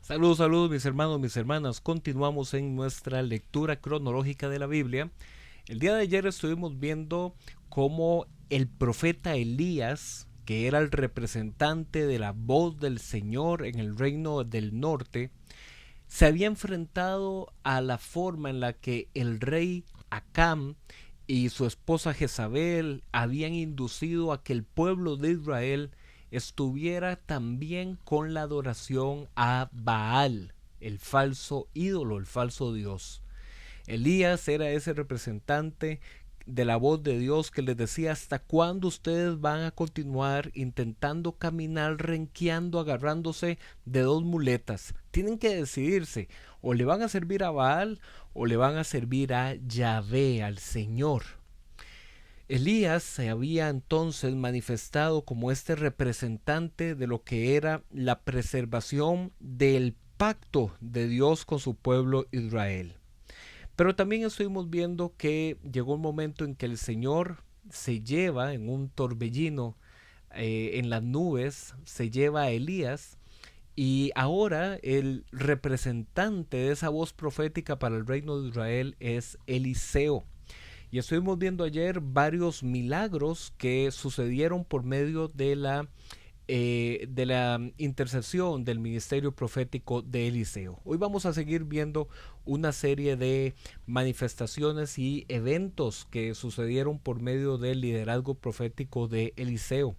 Saludos, saludos mis hermanos, mis hermanas. Continuamos en nuestra lectura cronológica de la Biblia. El día de ayer estuvimos viendo cómo el profeta Elías, que era el representante de la voz del Señor en el reino del norte, se había enfrentado a la forma en la que el rey Acam y su esposa Jezabel habían inducido a que el pueblo de Israel estuviera también con la adoración a Baal, el falso ídolo, el falso Dios. Elías era ese representante de la voz de Dios que les decía hasta cuándo ustedes van a continuar intentando caminar renqueando, agarrándose de dos muletas. Tienen que decidirse, o le van a servir a Baal o le van a servir a Yahvé, al Señor. Elías se había entonces manifestado como este representante de lo que era la preservación del pacto de Dios con su pueblo Israel. Pero también estuvimos viendo que llegó un momento en que el Señor se lleva en un torbellino en las nubes, se lleva a Elías y ahora el representante de esa voz profética para el reino de Israel es Eliseo. Y estuvimos viendo ayer varios milagros que sucedieron por medio de la intercesión del ministerio profético de Eliseo. Hoy vamos a seguir viendo una serie de manifestaciones y eventos que sucedieron por medio del liderazgo profético de Eliseo.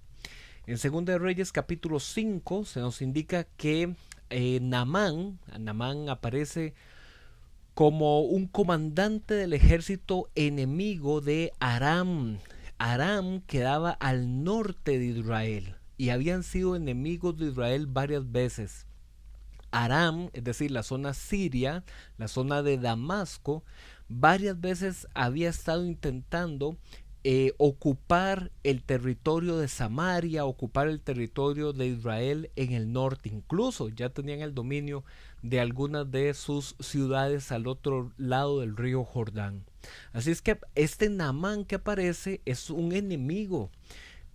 En 2 de Reyes capítulo 5 se nos indica que Naamán aparece como un comandante del ejército enemigo de Aram. Aram quedaba al norte de Israel y habían sido enemigos de Israel varias veces. Aram, es decir, la zona siria, la zona de Damasco, varias veces había estado intentando ocupar el territorio de Samaria, ocupar el territorio de Israel en el norte. Incluso ya tenían el dominio de algunas de sus ciudades al otro lado del río Jordán. Así es que este Naamán que aparece es un enemigo.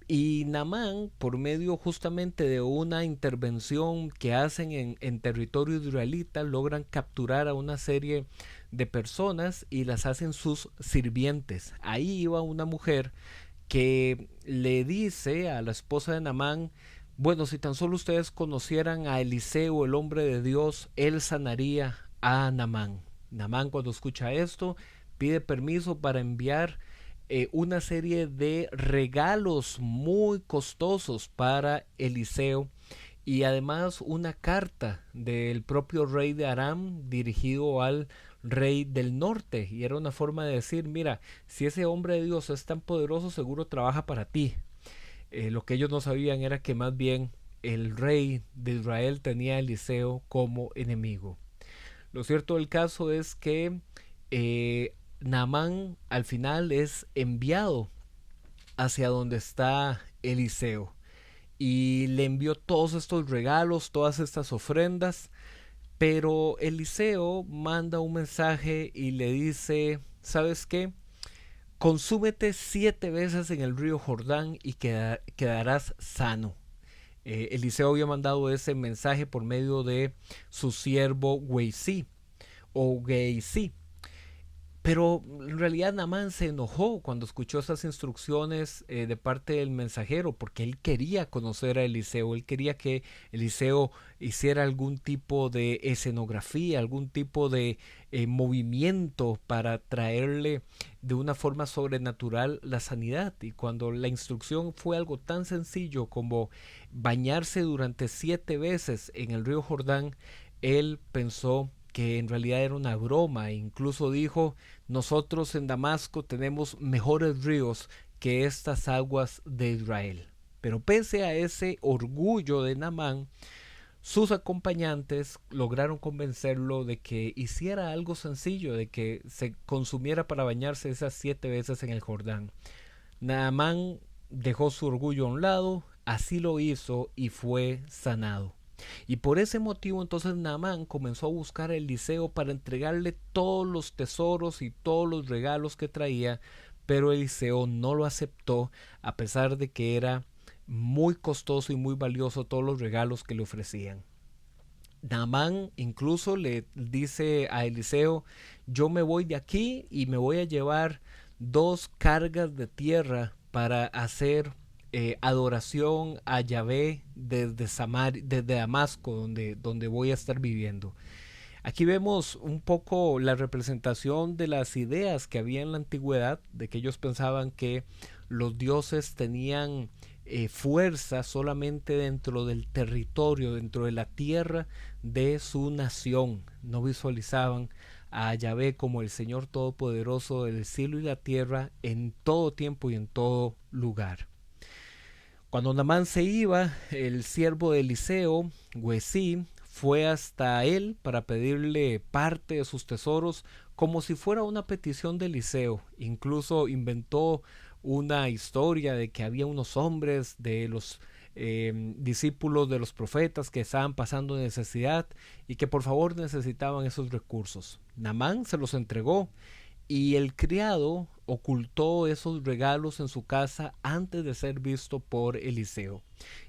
Y Naamán, por medio justamente de una intervención que hacen en territorio israelita, logran capturar a una serie de personas y las hacen sus sirvientes. Ahí iba una mujer que le dice a la esposa de Naamán, bueno, si tan solo ustedes conocieran a Eliseo, el hombre de Dios, él sanaría a Naamán. Naamán, cuando escucha esto, pide permiso para enviar una serie de regalos muy costosos para Eliseo y además una carta del propio rey de Aram dirigido al rey del norte, y era una forma de decir, mira, si ese hombre de Dios es tan poderoso, seguro trabaja para ti. Lo que ellos no sabían era que más bien el rey de Israel tenía a Eliseo como enemigo. Lo cierto del caso es que Naamán al final es enviado hacia donde está Eliseo y le envió todos estos regalos, todas estas ofrendas, pero Eliseo manda un mensaje y le dice, ¿sabes qué? Consúmete 7 veces en el río Jordán y quedarás sano. Eliseo había mandado ese mensaje por medio de su siervo Gehazi o Gehazi. Pero en realidad Naamán se enojó cuando escuchó esas instrucciones de parte del mensajero, porque él quería conocer a Eliseo, él quería que Eliseo hiciera algún tipo de escenografía, algún tipo de movimiento para traerle de una forma sobrenatural la sanidad. Y cuando la instrucción fue algo tan sencillo como bañarse durante 7 veces en el río Jordán, él pensó que en realidad era una broma e incluso dijo, nosotros en Damasco tenemos mejores ríos que estas aguas de Israel. Pero pese a ese orgullo de Naamán, sus acompañantes lograron convencerlo de que hiciera algo sencillo, de que se consumiera para bañarse esas 7 veces en el Jordán. Naamán dejó su orgullo a un lado, así lo hizo y fue sanado. Y por ese motivo entonces Naamán comenzó a buscar a Eliseo para entregarle todos los tesoros y todos los regalos que traía, pero Eliseo no lo aceptó a pesar de que era muy costoso y muy valioso todos los regalos que le ofrecían. Naamán incluso le dice a Eliseo, yo me voy de aquí y me voy a llevar 2 cargas de tierra para hacer adoración a Yahvé desde Damasco, donde voy a estar viviendo. Aquí vemos un poco la representación de las ideas que había en la antigüedad, de que ellos pensaban que los dioses tenían fuerza solamente dentro del territorio, dentro de la tierra de su nación. No visualizaban a Yahvé como el Señor Todopoderoso del cielo y la tierra en todo tiempo y en todo lugar. Cuando Naamán se iba, el siervo de Eliseo, Güesí, fue hasta él para pedirle parte de sus tesoros como si fuera una petición de Eliseo. Incluso inventó una historia de que había unos hombres de los discípulos de los profetas que estaban pasando necesidad y que por favor necesitaban esos recursos. Naamán se los entregó y el criado ocultó esos regalos en su casa antes de ser visto por Eliseo.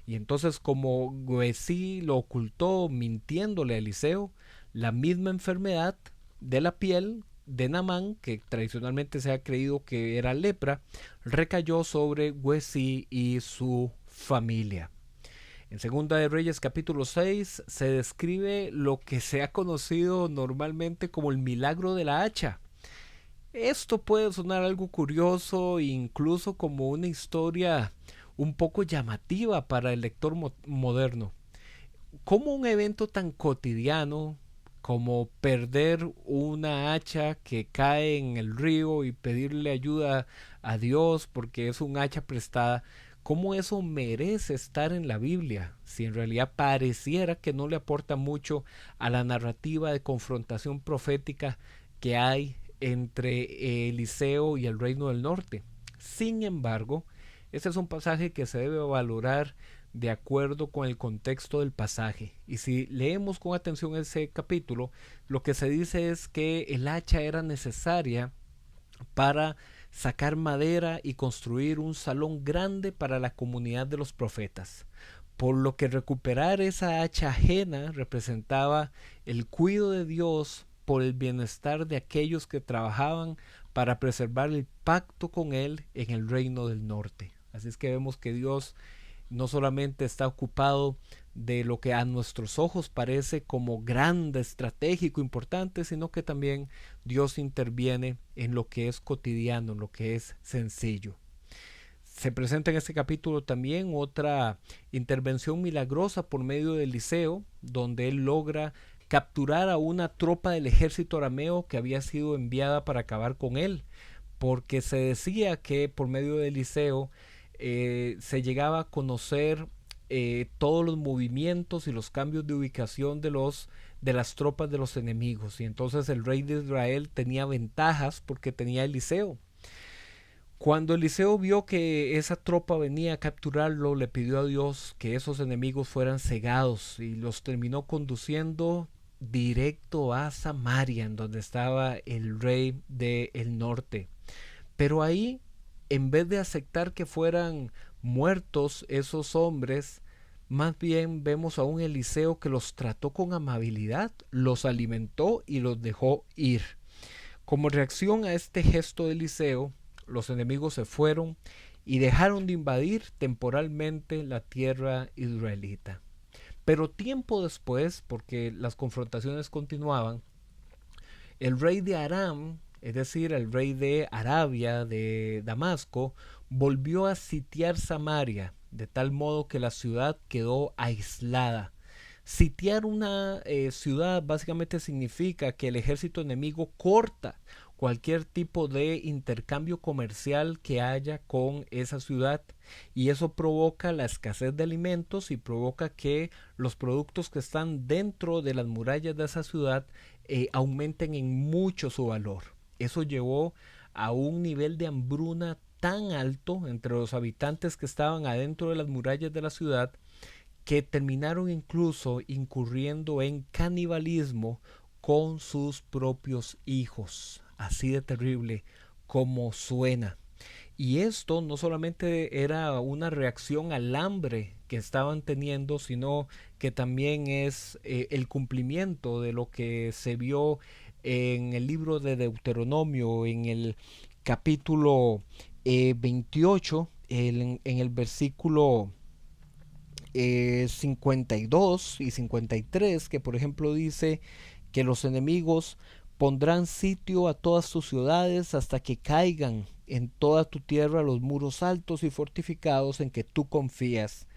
Y entonces, como Güesí lo ocultó mintiéndole a Eliseo, la misma enfermedad de la piel de Naamán, que tradicionalmente se ha creído que era lepra, recayó sobre Güesí y su familia. En Segunda de Reyes capítulo 6 se describe lo que se ha conocido normalmente como el milagro de la hacha. Esto puede sonar algo curioso, incluso como una historia un poco llamativa para el lector moderno. ¿Cómo un evento tan cotidiano como perder una hacha que cae en el río y pedirle ayuda a Dios porque es un hacha prestada, cómo eso merece estar en la Biblia, si en realidad pareciera que no le aporta mucho a la narrativa de confrontación profética que hay entre Eliseo y el reino del norte? Sin embargo, este es un pasaje que se debe valorar de acuerdo con el contexto del pasaje. Y si leemos con atención ese capítulo, lo que se dice es que el hacha era necesaria para sacar madera y construir un salón grande para la comunidad de los profetas. Por lo que recuperar esa hacha ajena representaba el cuidado de Dios por el bienestar de aquellos que trabajaban para preservar el pacto con Él en el reino del norte. Así es que vemos que Dios no solamente está ocupado de lo que a nuestros ojos parece como grande, estratégico, importante, sino que también Dios interviene en lo que es cotidiano, en lo que es sencillo. Se presenta en este capítulo también otra intervención milagrosa por medio de Eliseo, donde él logra capturar a una tropa del ejército arameo que había sido enviada para acabar con él, porque se decía que por medio de Eliseo se llegaba a conocer todos los movimientos y los cambios de ubicación de las tropas de los enemigos, y entonces el rey de Israel tenía ventajas porque tenía a Eliseo. Cuando Eliseo vio que esa tropa venía a capturarlo, le pidió a Dios que esos enemigos fueran cegados y los terminó conduciendo directo a Samaria, en donde estaba el rey del norte. Pero ahí, en vez de aceptar que fueran muertos esos hombres, más bien vemos a un Eliseo que los trató con amabilidad, los alimentó y los dejó ir. Como reacción a este gesto de Eliseo, los enemigos se fueron y dejaron de invadir temporalmente la tierra israelita. Pero tiempo después, porque las confrontaciones continuaban, el rey de Aram, es decir, el rey de Arabia, de Damasco, volvió a sitiar Samaria, de tal modo que la ciudad quedó aislada. Sitiar una ciudad básicamente significa que el ejército enemigo corta cualquier tipo de intercambio comercial que haya con esa ciudad, y eso provoca la escasez de alimentos y provoca que los productos que están dentro de las murallas de esa ciudad aumenten en mucho su valor. Eso llevó a un nivel de hambruna tan alto entre los habitantes que estaban adentro de las murallas de la ciudad que terminaron incluso incurriendo en canibalismo con sus propios hijos. Así de terrible como suena. Y esto no solamente era una reacción al hambre que estaban teniendo, sino que también es el cumplimiento de lo que se vio en el libro de Deuteronomio, en el capítulo 28, en el versículo 52 y 53, que por ejemplo dice que los enemigos pondrán sitio a todas tus ciudades hasta que caigan en toda tu tierra los muros altos y fortificados en que tú confías.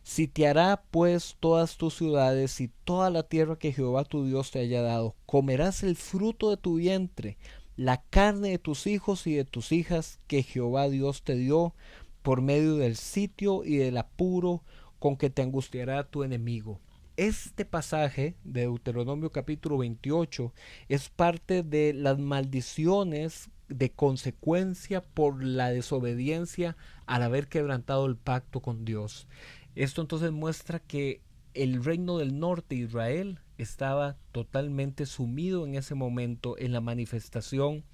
Sitiará pues todas tus ciudades y toda la tierra que Jehová tu Dios te haya dado. Comerás el fruto de tu vientre, la carne de tus hijos y de tus hijas que Jehová Dios te dio por medio del sitio y del apuro con que te angustiará tu enemigo. Este pasaje de Deuteronomio capítulo 28 es parte de las maldiciones de consecuencia por la desobediencia al haber quebrantado el pacto con Dios. Esto entonces muestra que el reino del norte, Israel, estaba totalmente sumido en ese momento en la manifestación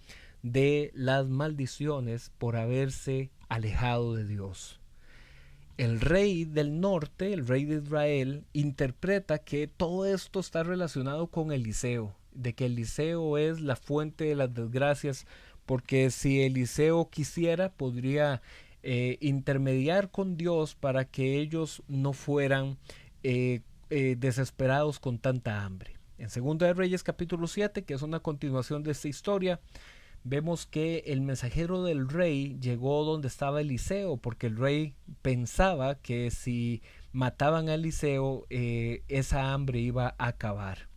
de las maldiciones por haberse alejado de Dios. El rey del norte, el rey de Israel, interpreta que todo esto está relacionado con Eliseo, de que Eliseo es la fuente de las desgracias, porque si Eliseo quisiera, podría intermediar con Dios para que ellos no fueran desesperados con tanta hambre. En 2 de Reyes capítulo 7, que es una continuación de esta historia, vemos que el mensajero del rey llegó donde estaba Eliseo, porque el rey pensaba que si mataban a Eliseo, esa hambre iba a acabar.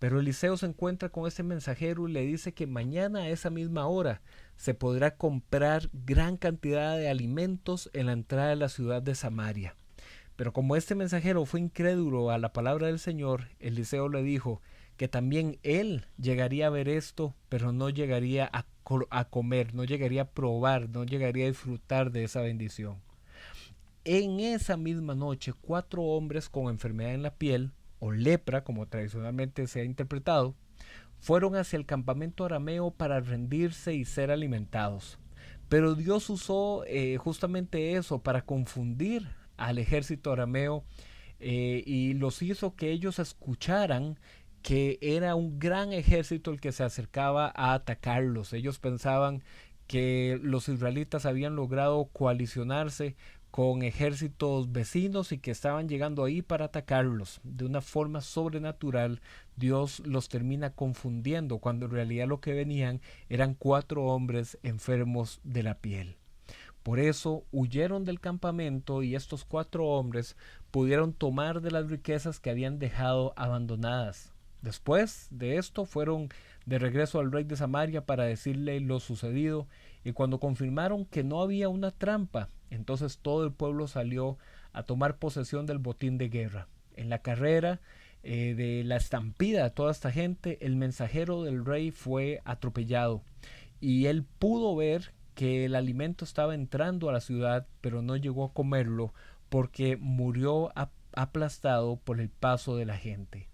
Pero Eliseo se encuentra con ese mensajero y le dice que mañana a esa misma hora se podrá comprar gran cantidad de alimentos en la entrada de la ciudad de Samaria. Pero como este mensajero fue incrédulo a la palabra del Señor, Eliseo le dijo que también él llegaría a ver esto, pero no llegaría a comer, no llegaría a probar, no llegaría a disfrutar de esa bendición. En esa misma noche, 4 hombres con enfermedad en la piel, o lepra, como tradicionalmente se ha interpretado, fueron hacia el campamento arameo para rendirse y ser alimentados. Pero Dios usó justamente eso para confundir al ejército arameo y los hizo que ellos escucharan que era un gran ejército el que se acercaba a atacarlos. Ellos pensaban que los israelitas habían logrado coalicionarse con ejércitos vecinos y que estaban llegando ahí para atacarlos. De una forma sobrenatural, Dios los termina confundiendo cuando en realidad lo que venían eran 4 hombres enfermos de la piel. Por eso huyeron del campamento y estos 4 hombres pudieron tomar de las riquezas que habían dejado abandonadas. Después de esto fueron de regreso al rey de Samaria para decirle lo sucedido, y cuando confirmaron que no había una trampa, entonces todo el pueblo salió a tomar posesión del botín de guerra. En la carrera de la estampida de toda esta gente, el mensajero del rey fue atropellado y él pudo ver que el alimento estaba entrando a la ciudad, pero no llegó a comerlo porque murió aplastado por el paso de la gente.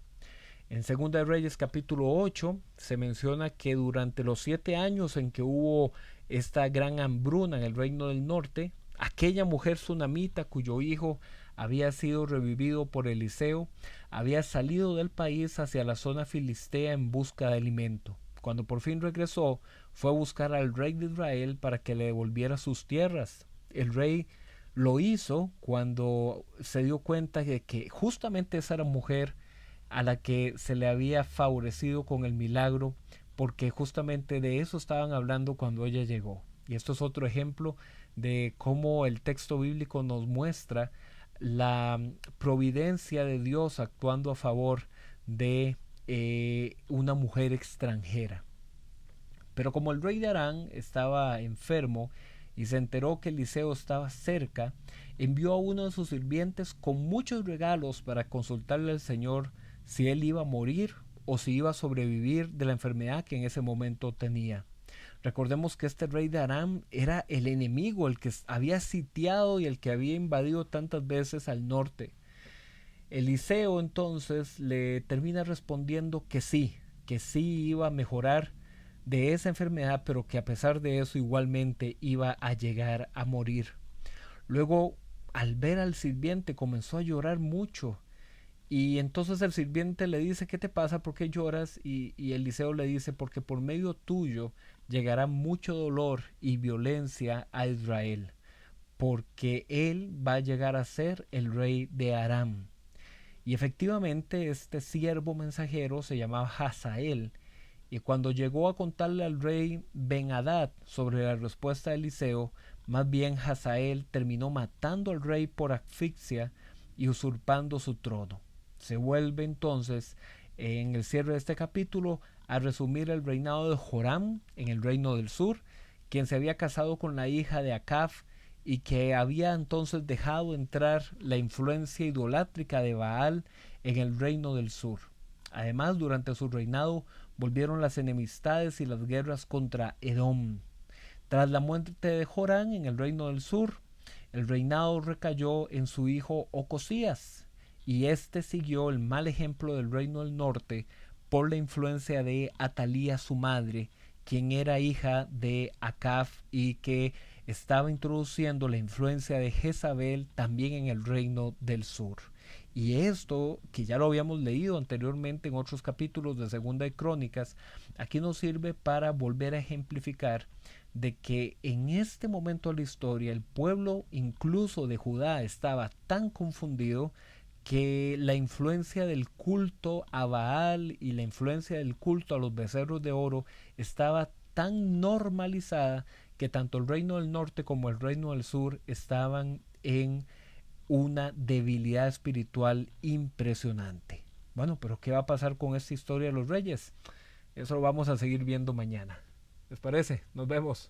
En 2 de Reyes capítulo 8 se menciona que durante los 7 años en que hubo esta gran hambruna en el reino del norte, aquella mujer sunamita cuyo hijo había sido revivido por Eliseo, había salido del país hacia la zona filistea en busca de alimento. Cuando por fin regresó, fue a buscar al rey de Israel para que le devolviera sus tierras. El rey lo hizo cuando se dio cuenta de que justamente esa era mujer a la que se le había favorecido con el milagro, porque justamente de eso estaban hablando cuando ella llegó. Y esto es otro ejemplo de cómo el texto bíblico nos muestra la providencia de Dios actuando a favor de una mujer extranjera. Pero como el rey de Aram estaba enfermo y se enteró que Eliseo estaba cerca, envió a uno de sus sirvientes con muchos regalos para consultarle al Señor si él iba a morir o si iba a sobrevivir de la enfermedad que en ese momento tenía. Recordemos que este rey de Aram era el enemigo, el que había sitiado y el que había invadido tantas veces al norte. Eliseo entonces le termina respondiendo que sí iba a mejorar de esa enfermedad, pero que a pesar de eso igualmente iba a llegar a morir. Luego, al ver al sirviente, comenzó a llorar mucho. Y entonces el sirviente le dice, ¿qué te pasa? ¿Por qué lloras? Y Eliseo le dice, porque por medio tuyo llegará mucho dolor y violencia a Israel, porque él va a llegar a ser el rey de Aram. Y efectivamente este siervo mensajero se llamaba Hazael, y cuando llegó a contarle al rey Ben-Hadad sobre la respuesta de Eliseo, más bien Hazael terminó matando al rey por asfixia y usurpando su trono. Se vuelve entonces, en el cierre de este capítulo, a resumir el reinado de Joram en el reino del sur, quien se había casado con la hija de Acab y que había entonces dejado entrar la influencia idolátrica de Baal en el reino del sur. Además, durante su reinado volvieron las enemistades y las guerras contra Edom. Tras la muerte de Jorán en el reino del sur, el reinado recayó en su hijo Ocosías, y éste siguió el mal ejemplo del reino del norte por la influencia de Atalía su madre, quien era hija de Acab y que estaba introduciendo la influencia de Jezabel también en el reino del sur. Y esto, que ya lo habíamos leído anteriormente en otros capítulos de Segunda de Crónicas, aquí nos sirve para volver a ejemplificar de que en este momento de la historia el pueblo incluso de Judá estaba tan confundido que la influencia del culto a Baal y la influencia del culto a los becerros de oro estaba tan normalizada que tanto el reino del norte como el reino del sur estaban en una debilidad espiritual impresionante. Bueno, pero ¿qué va a pasar con esta historia de los reyes? Eso lo vamos a seguir viendo mañana. ¿Les parece? Nos vemos.